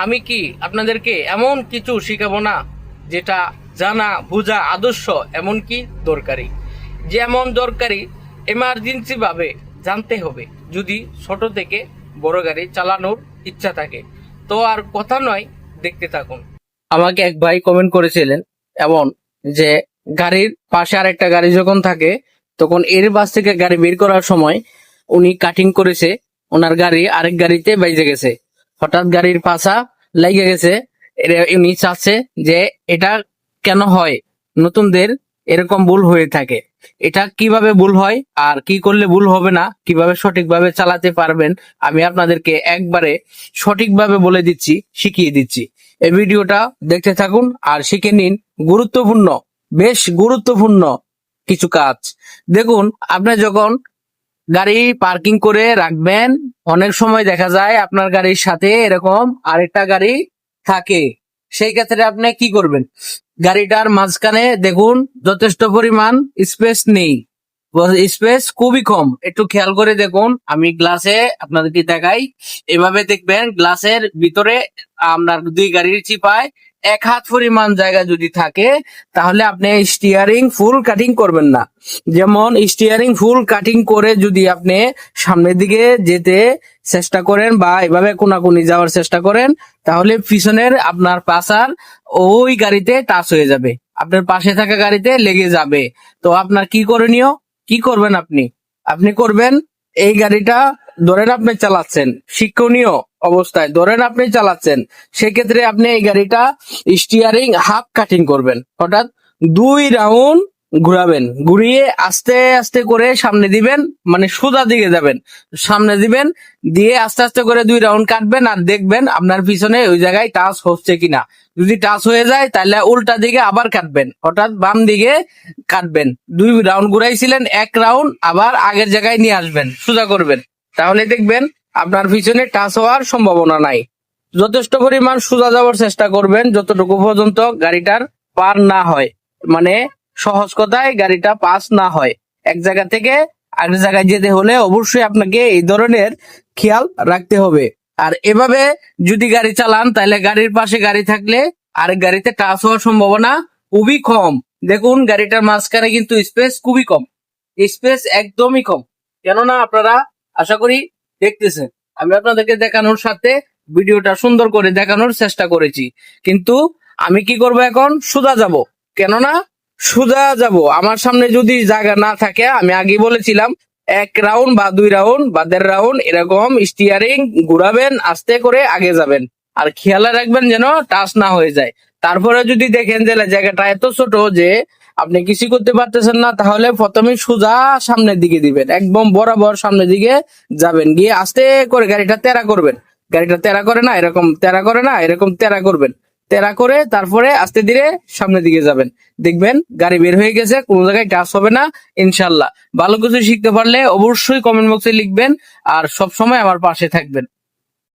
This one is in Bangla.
আমি কি আপনাদেরকে এমন কিছু শিখাবো না যেটা জানা বোঝা আদর্শ এমনকি দরকারি, যেমন দরকারি এমার্জেন্সি ভাবে জানতে হবে যদি ছোট থেকে বড় গাড়ি চালানোর ইচ্ছা থাকে। তো আর কথা নয়, দেখতে থাকুন। আমাকে এক ভাই কমেন্ট করেছিলেন এমন যে গাড়ির পাশে আরেকটা গাড়ি যখন থাকে তখন এর পাশ থেকে গাড়ি বের করার সময় উনি কাটিং করেছে, ওনার গাড়ি আরেক গাড়িতে বাইজে গেছে, হঠাৎ গাড়ির পাশা লেগে গেছে। উনি চাচ্ছে যে এটা কেন হয়, নতুনদের এরকম ভুল হয়ে থাকে, এটা কিভাবে ভুল হয় আর কি করলে ভুল হবে না, কিভাবে সঠিকভাবে চালাতে পারবেন আমি আপনাদেরকে একবারে সঠিকভাবে বলে দিচ্ছি, শিখিয়ে দিচ্ছি। এই ভিডিওটা দেখতে থাকুন আর শিখে নিন গুরুত্বপূর্ণ, বেশ গুরুত্বপূর্ণ কিছু কাজ। দেখুন, আপনি যখন গাড়ি পার্কিং করে রাখবেন, অনেক সময় দেখা যায় আপনার গাড়ির সাথে এরকম আরেকটা গাড়ি থাকে। সেই ক্ষেত্রে আপনি কি করবেন, গাড়িটার মাঝখানে দেখুন যথেষ্ট পরিমাণ স্পেস নেই, স্পেস খুবই কম। একটু খেয়াল করে দেখুন, আমি গ্লাসে আপনাদেরকে দেখাই, এভাবে দেখবেন গ্লাসের ভিতরে আপনার দুই গাড়ির চিপায় 1 হাত পরিমাণ জায়গা যদি থাকে তাহলে আপনি স্টিয়ারিং ফুল কাটিং করবেন না। যেমন স্টিয়ারিং ফুল কাটিং করে যদি আপনি সামনের দিকে যেতে চেষ্টা করেন বা এভাবে কোনাকুনি যাওয়ার চেষ্টা করেন তাহলে পিছনের আপনার পাশার ওই গাড়িতে টাচ হয়ে যাবে, আপনার পাশে থাকা গাড়িতে লেগে যাবে। তো আপনার কি করণীয়, কি করবেন আপনি, আপনি করবেন এই গাড়িটা ধরেন আপনি চালাচ্ছেন, শিক্ষণীয় অবস্থায় ধরেন আপনি চালাচ্ছেন, সেক্ষেত্রে আপনি এই গাড়িটা স্টিয়ারিং হাফ কাটিং করবেন, অর্থাৎ 2 রাউন্ড ঘুরাবেন, ঘুরিয়ে আস্তে আস্তে করে সামনে দিবেন, মানে সোজা দিকে যাবেন, সামনে দিবেন, দিয়ে আস্তে আস্তে করে 2 রাউন্ড কাটবেন আর দেখবেন আপনার পিছনে ওই জায়গায় টাচ হচ্ছে কিনা। যদি টাচ হয়ে যায় তাহলে উল্টা দিকে আবার কাটবেন, অর্থাৎ বাম দিকে কাটবেন। 2 রাউন্ড ঘুরাইছিলেন, 1 রাউন্ড আবার আগের জায়গায় নিয়ে আসবেন, সোজা করবেন, তাহলে দেখবেন আপনার পিছনে টাচ হওয়ার সম্ভাবনা নাই। যথেষ্ট পরিমাণ সোজা যাওয়ার চেষ্টা করবেন যতটুকু পর্যন্ত গাড়িটার পার না হয়, মানে সহজ কথায় গাড়িটা পাস না হয়। এক জায়গা থেকে আরেক জায়গায় যেতে হলে অবশ্যই আপনাকে এই ধরনের খেয়াল রাখতে হবে। আর এভাবে যদি গাড়ি চালান তাহলে গাড়ির পাশে গাড়ি থাকলে আরেক গাড়িতে টাচ হওয়ার সম্ভাবনা খুবই কম। দেখুন গাড়িটার মাঝখানে কিন্তু স্পেস খুবই কম, স্পেস একদমই কম। কেননা আপনারা আশা করি দেখতেছেন, আমি আপনাদেরকে দেখানোর সাথে ভিডিওটা সুন্দর করে দেখানোর চেষ্টা করেছি। কিন্তু আমি কি করব, এখন সোজা যাব, কেননা সোজা যাব, আমার সামনে যদি জায়গা না থাকে, আমি আগে বলেছিলাম 1 রাউন্ড বা 2 রাউন্ড বা 1.5 রাউন্ড এরকম স্টিয়ারিং ঘুরাবেন, আস্তে করে আগে যাবেন আর খেয়াল রাখবেন যেন টাচ না হয়ে যায়। তারপরে যদি দেখেন যে জায়গাটা এত ছোট যে আপনি কিছু করতে পারতেছেন না, তাহলে প্রথমে সোজা সামনের দিকে দিবেন, একদম বরাবর সামনের দিকে যাবেন, গিয়ে আস্তে করে গাড়িটা তেড়া করবেন, গাড়িটা তেড়া করে না এরকম, তেড়া করে না এরকম, তেড়া করবেন, তেড়া করে তারপরে আস্তে ধীরে সামনের দিকে যাবেন, দেখবেন গাড়ি বের হয়ে গেছে, কোনো জায়গায় টাচ হবে না ইনশাল্লাহ। ভালো কিছু শিখতে পারলে অবশ্যই কমেন্ট বক্সে লিখবেন আর সব সময় আমার পাশে থাকবেন।